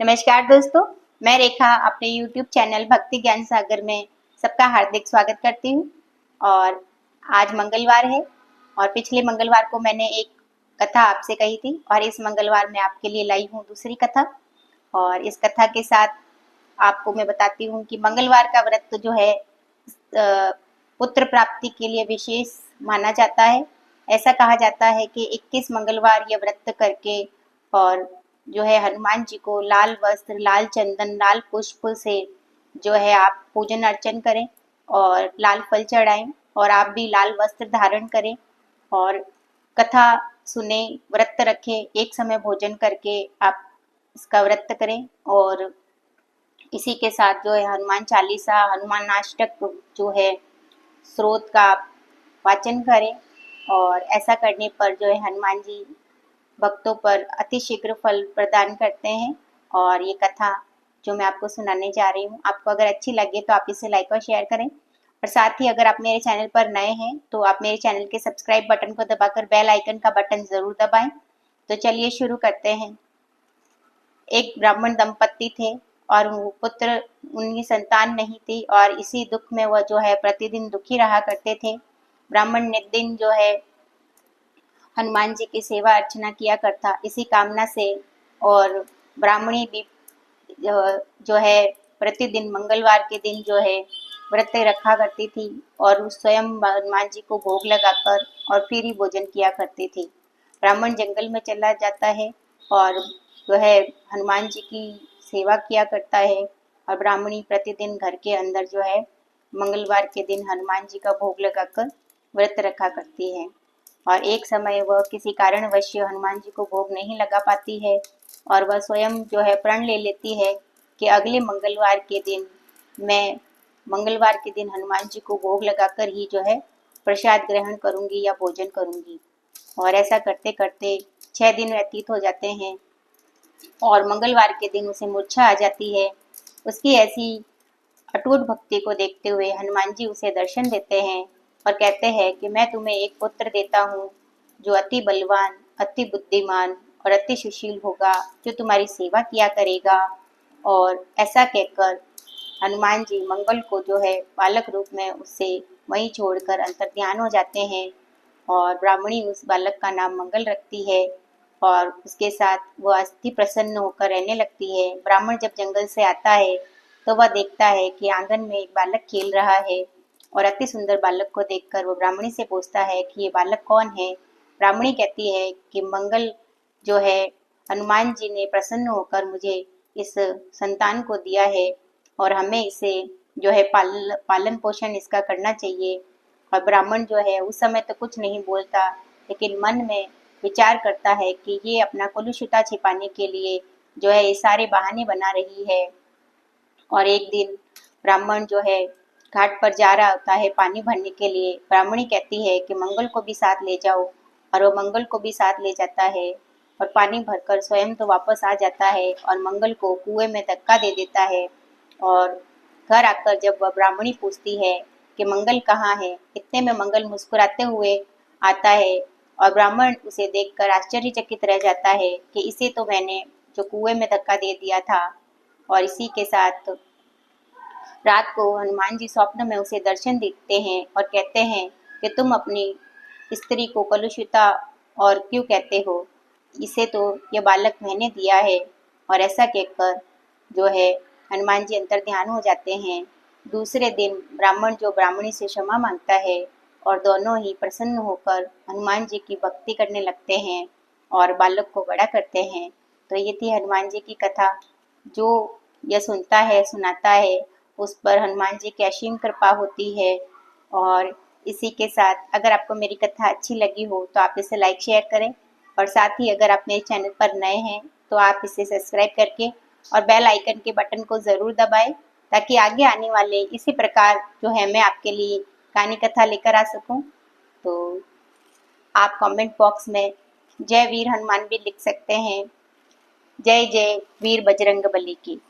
नमस्कार दोस्तों, मैं रेखा अपने YouTube चैनल भक्ति ज्ञान सागर में सबका हार्दिक स्वागत करती हूँ। और आज मंगलवार है और पिछले मंगलवार को मैंने एक कथा आपसे कही थी और इस मंगलवार मैं आपके लिए लाई हूँ दूसरी कथा। और इस कथा के साथ आपको मैं बताती हूँ कि मंगलवार का व्रत जो है पुत्र प्राप्ति के लिए विशेष माना जाता है। ऐसा कहा जाता है कि 21 मंगलवार यह व्रत करके और जो है हनुमान जी को लाल वस्त्र, लाल चंदन, लाल पुष्प से जो है आप पूजन अर्चन करें और लाल फल चढ़ाएं और आप भी लाल वस्त्र धारण करें और कथा सुने, व्रत रखें, एक समय भोजन करके आप इसका व्रत करें। और इसी के साथ जो है हनुमान चालीसा, हनुमान अष्टक जो है स्रोत का वाचन करें और ऐसा करने पर जो है हनुमान जी भक्तों पर अतिशीघ्र फल प्रदान करते हैं। और ये कथा जो मैं आपको सुनाने जा रही हूँ, आपको अगर अच्छी लगे तो आप इसे लाइक और शेयर करें। और साथ ही अगर आप मेरे चैनल पर नए हैं तो आप मेरे चैनल के सब्सक्राइब बटन को दबाकर बेल आइकन का बटन जरूर दबाएं। तो चलिए शुरू करते हैं। एक ब्राह्मण दंपत्ति थे और वो पुत्र, उनकी संतान नहीं थी और इसी दुख में वह जो है प्रतिदिन दुखी रहा करते थे। ब्राह्मण नित दिन जो है हनुमान जी की सेवा अर्चना किया करता इसी कामना से। और ब्राह्मणी भी जो है प्रतिदिन मंगलवार के दिन जो है व्रत रखा करती थी और स्वयं हनुमान जी को भोग लगाकर और फिर ही भोजन किया करती थी। ब्राह्मण जंगल में चला जाता है और जो है हनुमान जी की सेवा किया करता है और ब्राह्मणी प्रतिदिन घर के अंदर जो है मंगलवार के दिन हनुमान जी का भोग लगाकर व्रत रखा करती है। और एक समय वह किसी कारणवश हनुमान जी को भोग नहीं लगा पाती है और वह स्वयं जो है प्रण ले लेती है कि अगले मंगलवार के दिन मैं मंगलवार के दिन हनुमान जी को भोग लगाकर ही जो है प्रसाद ग्रहण करूंगी या भोजन करूंगी। और ऐसा करते करते 6 दिन व्यतीत हो जाते हैं और मंगलवार के दिन उसे मूर्छा आ जाती है। उसकी ऐसी अटूट भक्ति को देखते हुए हनुमान जी उसे दर्शन देते हैं और कहते हैं कि मैं तुम्हें एक पुत्र देता हूँ जो अति बलवान, अति बुद्धिमान और अति सुशील होगा, जो तुम्हारी सेवा किया करेगा। और ऐसा कहकर हनुमान जी मंगल को जो है बालक रूप में उससे वहीं छोड़कर अंतर्ध्यान हो जाते हैं और ब्राह्मणी उस बालक का नाम मंगल रखती है और उसके साथ वह अति प्रसन्न होकर रहने लगती है। ब्राह्मण जब जंगल से आता है तो वह देखता है कि आंगन में एक बालक खेल रहा है और अति सुंदर बालक को देखकर वो ब्राह्मणी से पूछता है कि ये बालक कौन है। ब्राह्मणी कहती है कि मंगल जो है हनुमान जी ने प्रसन्न होकर मुझे इस संतान को दिया है और हमें इसे जो है पालन पोषण इसका करना चाहिए। और ब्राह्मण जो है उस समय तो कुछ नहीं बोलता, लेकिन मन में विचार करता है कि ये अपना कलुषता छिपाने के लिए जो है ये सारे बहाने बना रही है। और एक दिन ब्राह्मण जो है घाट पर जा रहा होता है पानी भरने के लिए। ब्राह्मणी कहती है कि मंगल को भी साथ ले जाओ और वो मंगल को भी साथ ले जाता है और पानी भरकर स्वयं तो वापस आ जाता है और मंगल को कुएं में धक्का दे देता है। और घर आकर जब वह ब्राह्मणी पूछती है कि मंगल कहाँ है, इतने में मंगल मुस्कुराते हुए आता है और ब्राह्मण उसे देखकर आश्चर्यचकित रह जाता है कि इसे तो मैंने जो कुएं में धक्का दे दिया था। और इसी के साथ रात को हनुमान जी स्वप्न में उसे दर्शन देते हैं और कहते हैं कि तुम अपनी स्त्री को कलुषिता और क्यों कहते हो, इसे तो यह बालक मैंने दिया है। और ऐसा कहकर जो है हनुमान जी अंतर्ध्यान हो जाते हैं। दूसरे दिन ब्राह्मण जो ब्राह्मणी से क्षमा मांगता है और दोनों ही प्रसन्न होकर हनुमान जी की भक्ति करने लगते हैं और बालक को बड़ा करते हैं। तो ये थी हनुमान जी की कथा। जो यह सुनता है, सुनाता है, उस पर हनुमान जी की असीम कृपा होती है। और इसी के साथ अगर आपको मेरी कथा अच्छी लगी हो तो आप इसे लाइक शेयर करें और साथ ही अगर आप मेरे चैनल पर नए हैं तो आप इसे सब्सक्राइब करके और बेल आइकन के बटन को ज़रूर दबाएं ताकि आगे आने वाले इसी प्रकार जो है मैं आपके लिए कहानी कथा लेकर आ सकूं। तो आप कमेंट बॉक्स में जय वीर हनुमान भी लिख सकते हैं। जय जय वीर बजरंग बली की।